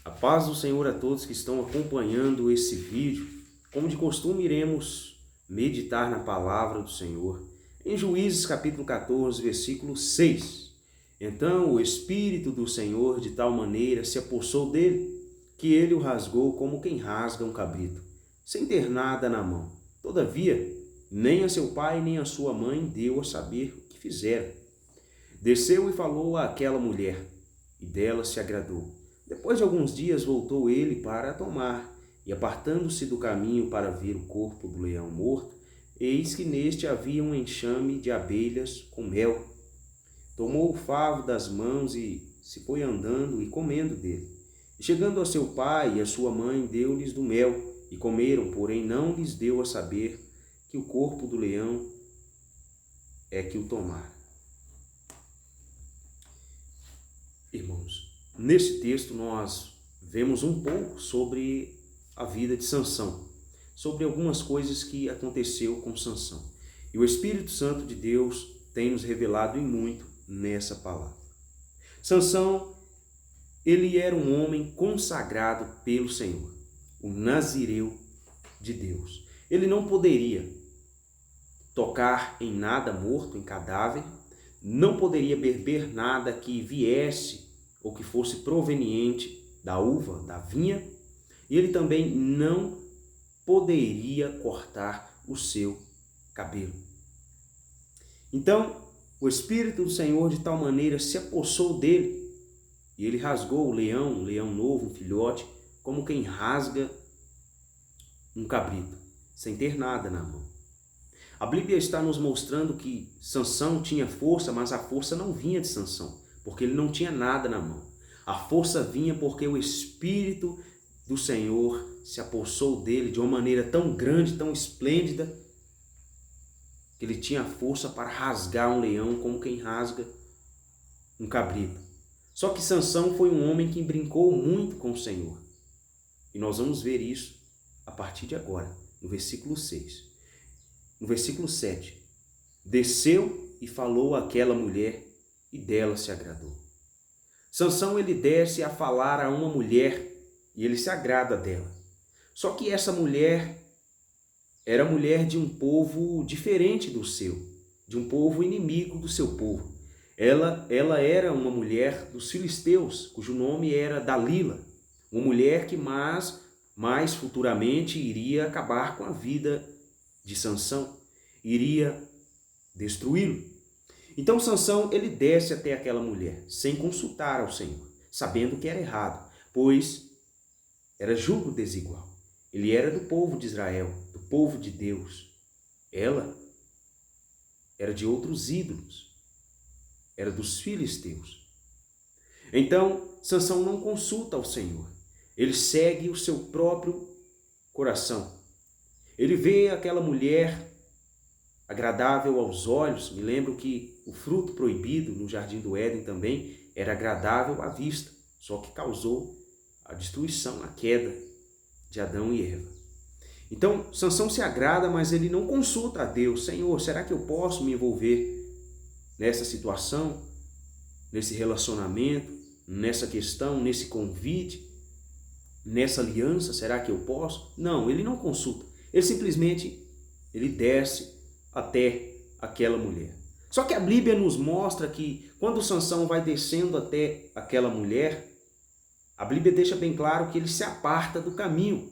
A paz do Senhor a todos que estão acompanhando esse vídeo. Como de costume, iremos meditar na palavra do Senhor em Juízes capítulo 14, versículo 6. Então o Espírito do Senhor de tal maneira se apossou dele, que ele o rasgou como quem rasga um cabrito, sem ter nada na mão. Todavia, nem a seu pai nem a sua mãe deu a saber o que fizera. Desceu e falou àquela mulher, e dela se agradou. Depois de alguns dias voltou ele para a tomar, e apartando-se do caminho para ver o corpo do leão morto, eis que neste havia um enxame de abelhas com mel. Tomou o favo das mãos e se foi andando e comendo dele. E chegando a seu pai e a sua mãe, deu-lhes do mel, e comeram, porém não lhes deu a saber que o corpo do leão é que o tomara. Irmãos, nesse texto nós vemos um pouco sobre a vida de Sansão, sobre algumas coisas que aconteceu com Sansão. E o Espírito Santo de Deus tem nos revelado em muito nessa palavra. Sansão, ele era um homem consagrado pelo Senhor, o nazireu de Deus. Ele não poderia tocar em nada morto, em cadáver, não poderia beber nada que viesse ou que fosse proveniente da uva, da vinha, e ele também não poderia cortar o seu cabelo. Então, o Espírito do Senhor de tal maneira se apossou dele, e ele rasgou um leão novo, um filhote, como quem rasga um cabrito, sem ter nada na mão. A Bíblia está nos mostrando que Sansão tinha força, mas a força não vinha de Sansão, porque ele não tinha nada na mão. A força vinha porque o Espírito do Senhor se apossou dele de uma maneira tão grande, tão esplêndida, que ele tinha força para rasgar um leão como quem rasga um cabrito. Só que Sansão foi um homem que brincou muito com o Senhor. E nós vamos ver isso a partir de agora, no versículo 6. No versículo 7, desceu e falou àquela mulher, e dela se agradou. Sansão, ele desce a falar a uma mulher, e ele se agrada dela. Só que essa mulher era mulher de um povo diferente do seu, de um povo inimigo do seu povo. Ela era uma mulher dos filisteus, cujo nome era Dalila, uma mulher que mais futuramente iria acabar com a vida de Sansão, iria destruí-lo. Então Sansão, ele desce até aquela mulher, sem consultar ao Senhor, sabendo que era errado, pois era julgo desigual. Ele era do povo de Israel, do povo de Deus. Ela era de outros ídolos, era dos filisteus. Então Sansão não consulta ao Senhor, ele segue o seu próprio coração. Ele vê aquela mulher agradável aos olhos. Me lembro que o fruto proibido no Jardim do Éden também era agradável à vista, só que causou a destruição, a queda de Adão e Eva. Então, Sansão se agrada, mas ele não consulta a Deus. Senhor, será que eu posso me envolver nessa situação, nesse relacionamento, nessa questão, nesse convite, nessa aliança? Será que eu posso? Não, ele não consulta. Ele simplesmente desce até aquela mulher. Só que a Bíblia nos mostra que quando Sansão vai descendo até aquela mulher, a Bíblia deixa bem claro que ele se aparta do caminho.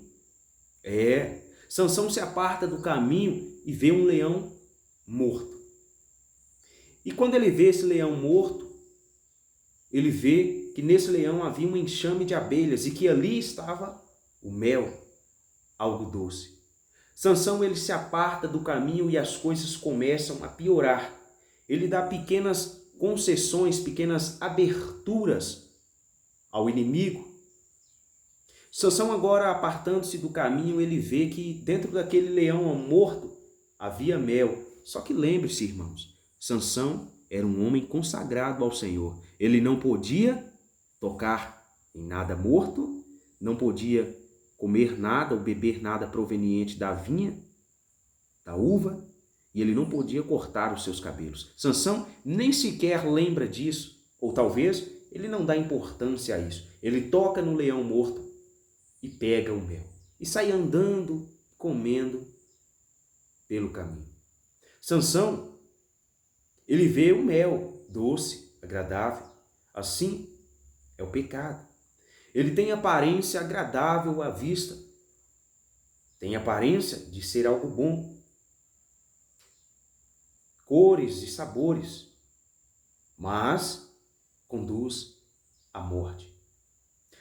Sansão se aparta do caminho e vê um leão morto. E quando ele vê esse leão morto, ele vê que nesse leão havia um enxame de abelhas e que ali estava o mel, algo doce. Sansão, ele se aparta do caminho e as coisas começam a piorar. Ele dá pequenas concessões, pequenas aberturas ao inimigo. Sansão, agora apartando-se do caminho, ele vê que dentro daquele leão morto havia mel. Só que lembre-se, irmãos, Sansão era um homem consagrado ao Senhor. Ele não podia tocar em nada morto, não podia comer nada ou beber nada proveniente da vinha, da uva, e ele não podia cortar os seus cabelos. Sansão nem sequer lembra disso, ou talvez ele não dá importância a isso. Ele toca no leão morto e pega o mel. E sai andando, comendo pelo caminho. Sansão, ele vê o mel doce, agradável. Assim é o pecado. Ele tem aparência agradável à vista. Tem aparência de ser algo bom. Cores e sabores. Mas conduz à morte.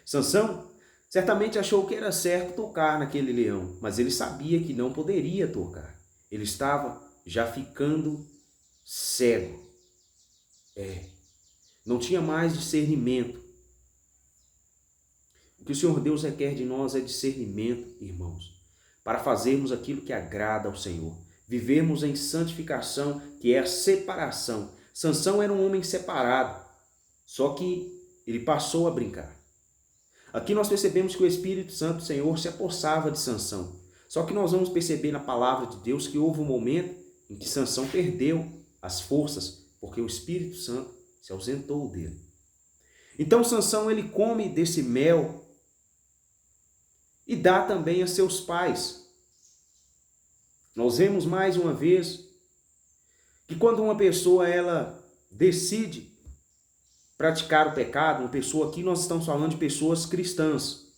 Sansão certamente achou que era certo tocar naquele leão, mas ele sabia que não poderia tocar. Ele estava já ficando cego. Não tinha mais discernimento. O que o Senhor Deus requer de nós é discernimento, irmãos, para fazermos aquilo que agrada ao Senhor. Vivermos em santificação, que é a separação. Sansão era um homem separado, só que ele passou a brincar. Aqui nós percebemos que o Espírito Santo do Senhor se apossava de Sansão. Só que nós vamos perceber na palavra de Deus que houve um momento em que Sansão perdeu as forças, porque o Espírito Santo se ausentou dele. Então Sansão ele come desse mel e dá também a seus pais. Nós vemos mais uma vez que quando uma pessoa ela decide praticar o pecado, uma pessoa, aqui nós estamos falando de pessoas cristãs,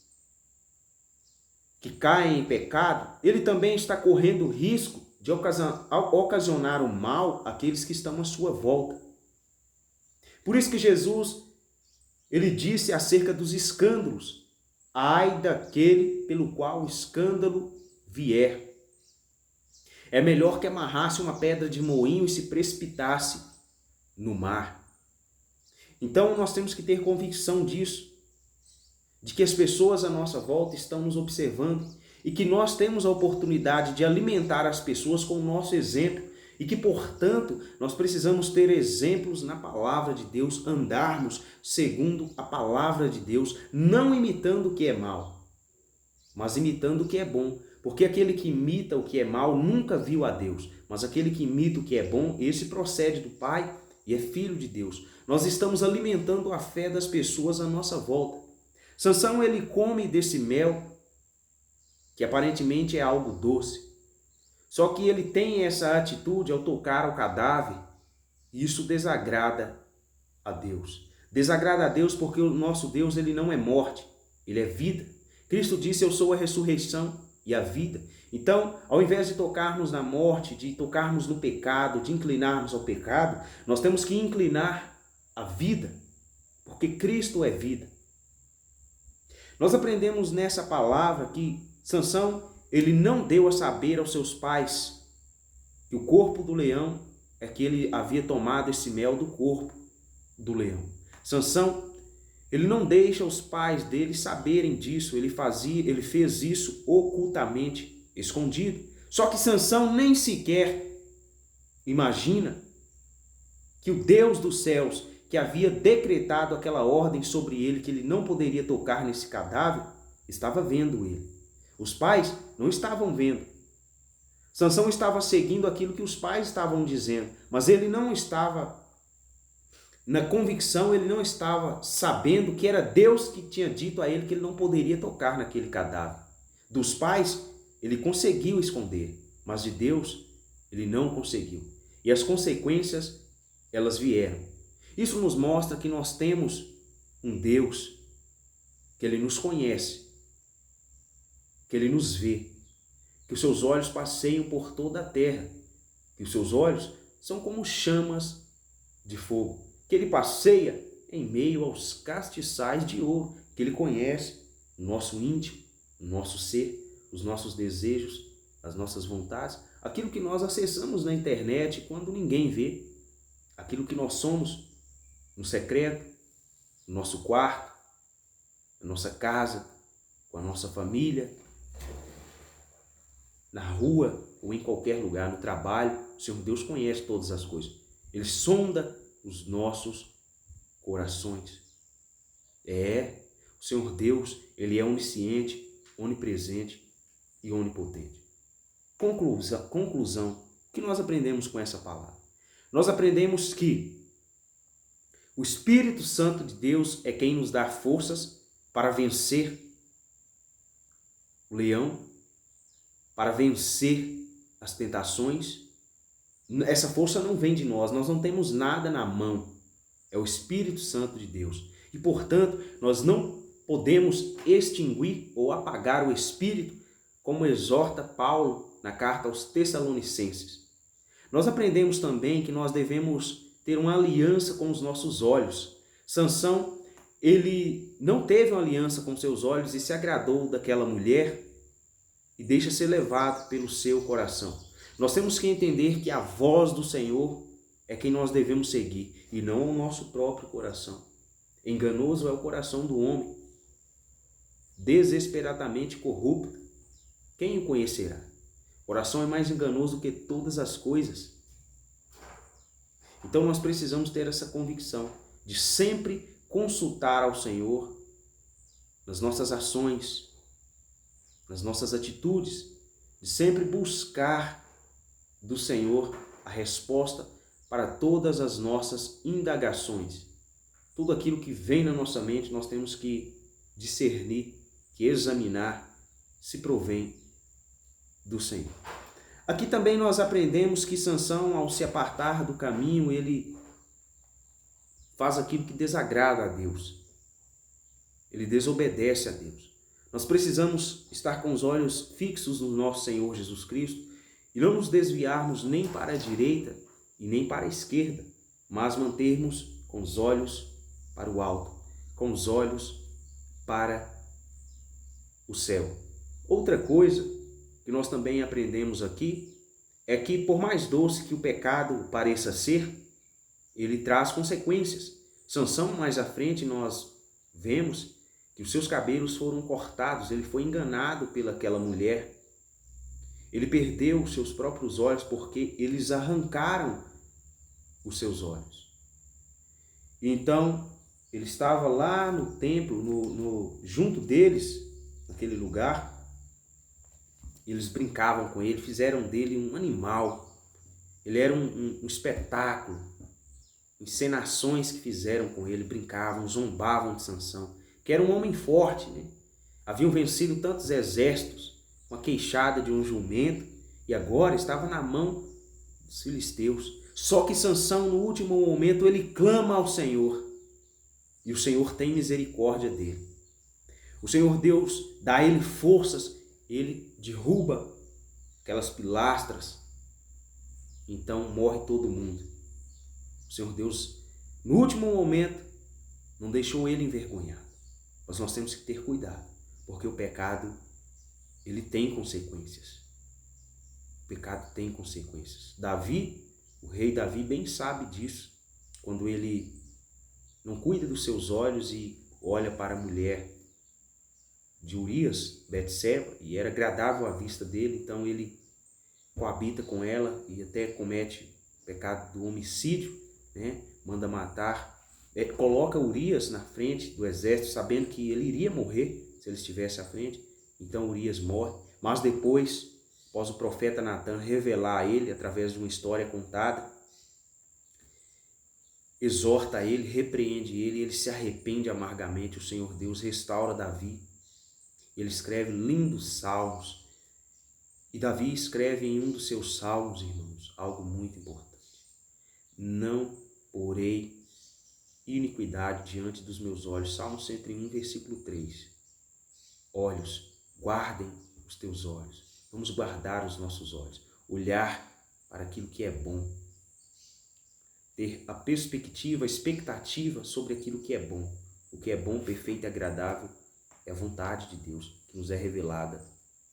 que caem em pecado, ele também está correndo risco de ocasionar o mal àqueles que estão à sua volta. Por isso que Jesus, ele disse acerca dos escândalos: ai daquele pelo qual o escândalo vier. É melhor que amarrasse uma pedra de moinho e se precipitasse no mar. Então nós temos que ter convicção disso, de que as pessoas à nossa volta estão nos observando e que nós temos a oportunidade de alimentar as pessoas com o nosso exemplo e que, portanto, nós precisamos ter exemplos na palavra de Deus, andarmos segundo a palavra de Deus, não imitando o que é mal, mas imitando o que é bom, porque aquele que imita o que é mal nunca viu a Deus, mas aquele que imita o que é bom, esse procede do Pai e é filho de Deus. Nós estamos alimentando a fé das pessoas à nossa volta. Sansão ele come desse mel, que aparentemente é algo doce. Só que ele tem essa atitude ao tocar o cadáver, e isso desagrada a Deus. Desagrada a Deus porque o nosso Deus ele não é morte, ele é vida. Cristo disse: eu sou a ressurreição e a vida. Então, ao invés de tocarmos na morte, de tocarmos no pecado, de inclinarmos ao pecado, nós temos que inclinar a vida, porque Cristo é vida. Nós aprendemos nessa palavra que Sansão, ele não deu a saber aos seus pais que o corpo do leão é que ele havia tomado esse mel do corpo do leão. Sansão, ele não deixa os pais dele saberem disso, ele fez isso ocultamente, escondido. Só que Sansão nem sequer imagina que o Deus dos céus, que havia decretado aquela ordem sobre ele, que ele não poderia tocar nesse cadáver, estava vendo ele. Os pais não estavam vendo. Sansão estava seguindo aquilo que os pais estavam dizendo, mas ele não estava na convicção, ele não estava sabendo que era Deus que tinha dito a ele que ele não poderia tocar naquele cadáver. Dos pais, ele conseguiu esconder, mas de Deus, ele não conseguiu. E as consequências, elas vieram. Isso nos mostra que nós temos um Deus, que ele nos conhece, que ele nos vê, que os seus olhos passeiam por toda a terra, que os seus olhos são como chamas de fogo, que ele passeia em meio aos castiçais de ouro, que ele conhece o nosso íntimo, o nosso ser, os nossos desejos, as nossas vontades, aquilo que nós acessamos na internet quando ninguém vê, aquilo que nós somos no secreto, no nosso quarto, na nossa casa, com a nossa família, na rua ou em qualquer lugar, no trabalho. O Senhor Deus conhece todas as coisas. Ele sonda os nossos corações. O Senhor Deus, ele é onisciente, onipresente e onipotente. Conclusão, o que nós aprendemos com essa palavra? Nós aprendemos que o Espírito Santo de Deus é quem nos dá forças para vencer o leão, para vencer as tentações. Essa força não vem de nós não temos nada na mão. É o Espírito Santo de Deus. E, portanto, nós não podemos extinguir ou apagar o Espírito, como exorta Paulo na carta aos Tessalonicenses. Nós aprendemos também que nós devemos ter uma aliança com os nossos olhos. Sansão, ele não teve uma aliança com seus olhos e se agradou daquela mulher e deixa ser levado pelo seu coração. Nós temos que entender que a voz do Senhor é quem nós devemos seguir e não o nosso próprio coração. Enganoso é o coração do homem, desesperadamente corrupto. Quem o conhecerá? O coração é mais enganoso do que todas as coisas. Então nós precisamos ter essa convicção de sempre consultar ao Senhor nas nossas ações, nas nossas atitudes, de sempre buscar do Senhor a resposta para todas as nossas indagações. Tudo aquilo que vem na nossa mente, nós temos que discernir, que examinar se provém do Senhor. Aqui também nós aprendemos que Sansão, ao se apartar do caminho, ele faz aquilo que desagrada a Deus. Ele desobedece a Deus. Nós precisamos estar com os olhos fixos no nosso Senhor Jesus Cristo e não nos desviarmos nem para a direita e nem para a esquerda, mas mantermos com os olhos para o alto, com os olhos para o céu. Outra coisa que nós também aprendemos aqui é que, por mais doce que o pecado pareça ser, ele traz consequências. Sansão, mais à frente, nós vemos que os seus cabelos foram cortados, ele foi enganado pelaquela mulher. Ele perdeu os seus próprios olhos porque eles arrancaram os seus olhos. Então, ele estava lá no templo, junto deles, naquele lugar. Eles brincavam com ele, fizeram dele um animal. Ele era um espetáculo. Encenações que fizeram com ele, brincavam, zombavam de Sansão, que era um homem forte, né? Haviam vencido tantos exércitos com a queixada de um jumento e agora estava na mão dos filisteus. Só que Sansão, no último momento, ele clama ao Senhor e o Senhor tem misericórdia dele. O Senhor Deus dá a ele forças, ele derruba aquelas pilastras, então morre todo mundo. O Senhor Deus, no último momento, não deixou ele envergonhado. Mas nós temos que ter cuidado, porque o pecado, ele tem consequências. O pecado tem consequências. Davi, o rei Davi, bem sabe disso. Quando ele não cuida dos seus olhos e olha para a mulher de Urias, Betseba, e era agradável à vista dele, então ele coabita com ela e até comete o pecado do homicídio, né? Manda matar, coloca Urias na frente do exército, sabendo que ele iria morrer se ele estivesse à frente. Então Urias morre, mas depois, após o profeta Natan revelar a ele, através de uma história contada, exorta ele, repreende ele, e ele se arrepende amargamente. O Senhor Deus restaura Davi. Ele escreve lindos salmos. E Davi escreve em um dos seus salmos, irmãos, algo muito importante. Não porei iniquidade diante dos meus olhos. Salmo 101, versículo 3. Olhos, guardem os teus olhos. Vamos guardar os nossos olhos. Olhar para aquilo que é bom. Ter a perspectiva, a expectativa sobre aquilo que é bom. O que é bom, perfeito e agradável é a vontade de Deus que nos é revelada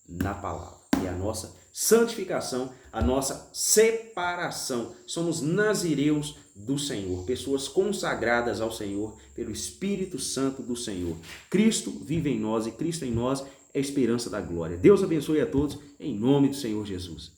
na palavra. E a nossa santificação, a nossa separação. Somos nazireus do Senhor, pessoas consagradas ao Senhor pelo Espírito Santo do Senhor. Cristo vive em nós e Cristo em nós é a esperança da glória. Deus abençoe a todos em nome do Senhor Jesus.